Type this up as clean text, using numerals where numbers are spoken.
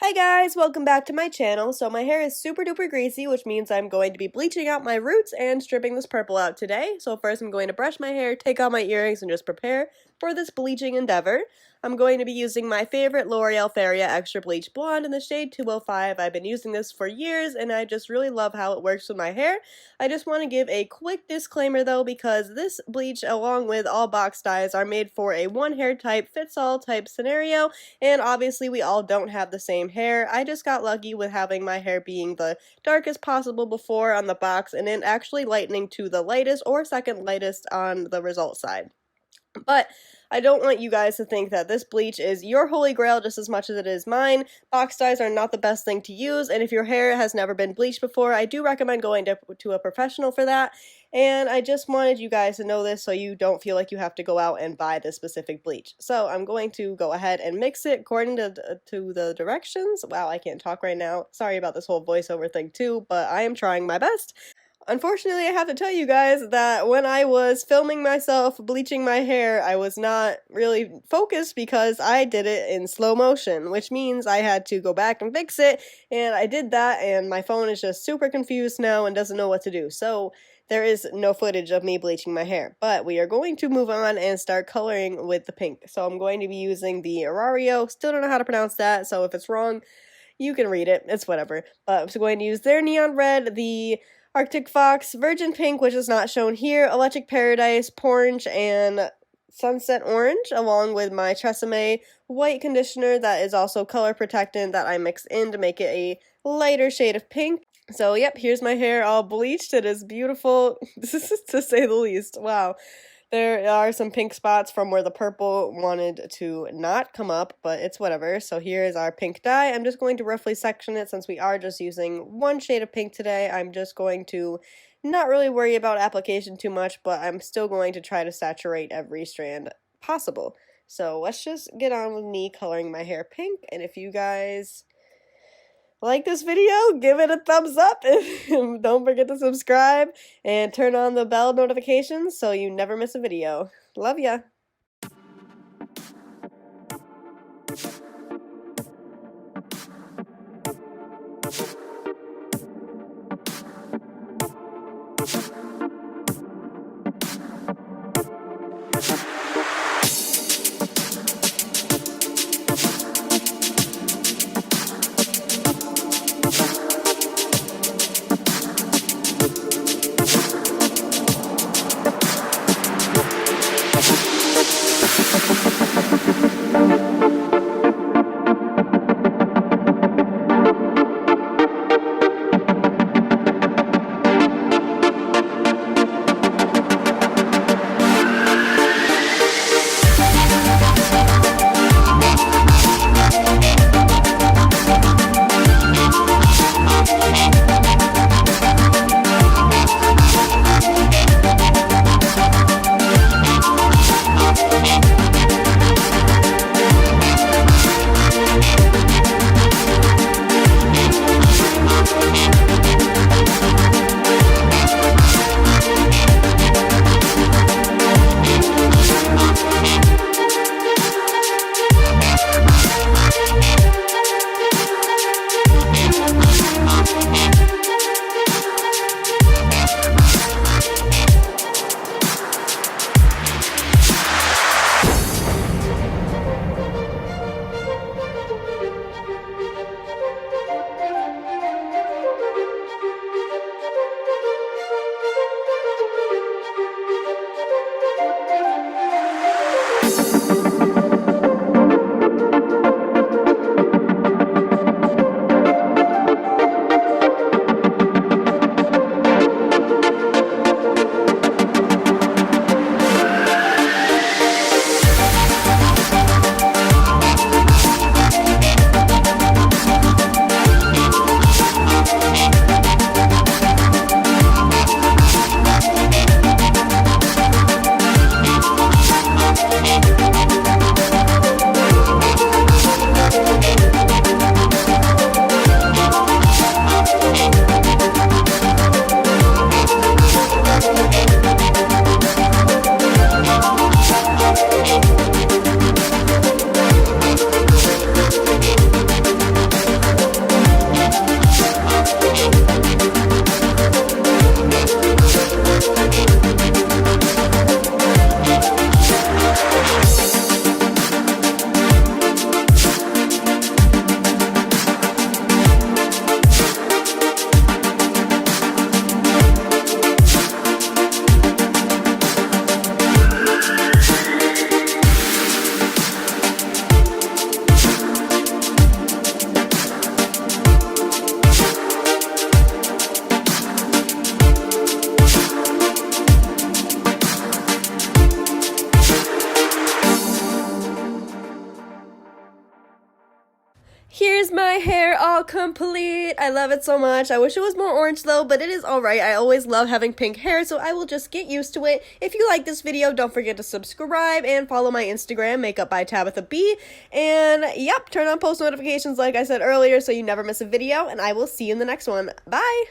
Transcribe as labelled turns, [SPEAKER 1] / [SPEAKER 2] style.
[SPEAKER 1] Hi guys, welcome back to my channel. So my hair is super duper greasy, which means I'm going to be bleaching out my roots and stripping this purple out today. So first I'm going to brush my hair, take out my earrings, and just prepare for this bleaching endeavor. I'm going to be using my favorite L'Oreal Feria Extra Bleach Blonde in the shade 205. I've been using this for years and I just really love how it works with my hair. I just want to give a quick disclaimer though, because this bleach along with all box dyes are made for a one hair type fits all type scenario, and obviously we all don't have the same hair. I just got lucky with having my hair being the darkest possible before on the box and then actually lightening to the lightest or second lightest on the result side. But I don't want you guys to think that this bleach is your holy grail just as much as it is mine. Box dyes are not the best thing to use, and if your hair has never been bleached before, I do recommend going to a professional for that. And I just wanted you guys to know this so you don't feel like you have to go out and buy this specific bleach. So I'm going to go ahead and mix it according to the directions. Wow, I can't talk right now. Sorry about this whole voiceover thing too, but I am trying my best. Unfortunately, I have to tell you guys that when I was filming myself bleaching my hair, I was not really focused because I did it in slow motion, which means I had to go back and fix it, and I did that, and my phone is just super confused now and doesn't know what to do. So there is no footage of me bleaching my hair, but we are going to move on and start coloring with the pink. So I'm going to be using the Arario. Still don't know how to pronounce that, so if it's wrong, you can read it. It's whatever. But I'm going to use their Neon Red, the Arctic Fox, Virgin Pink, which is not shown here, Electric Paradise, Porange, and Sunset Orange, along with my Tresemme white conditioner that is also color protectant that I mix in to make it a lighter shade of pink. So yep, here's my hair all bleached. It is beautiful, to say the least. Wow. There are some pink spots from where the purple wanted to not come up, but it's whatever. So here is our pink dye. I'm just going to roughly section it since we are just using one shade of pink today. I'm just going to not really worry about application too much, but I'm still going to try to saturate every strand possible. So let's just get on with me coloring my hair pink, and if you guys like this video, give it a thumbs up. Don't forget to subscribe and turn on the bell notifications so you never miss a video. Love ya! Here's my hair all complete. I love it so much. I wish it was more orange though, but it is alright. I always love having pink hair, so I will just get used to it. If you like this video, don't forget to subscribe and follow my Instagram, Makeup by Tabitha B. And yep, turn on post notifications like I said earlier so you never miss a video, and I will see you in the next one. Bye!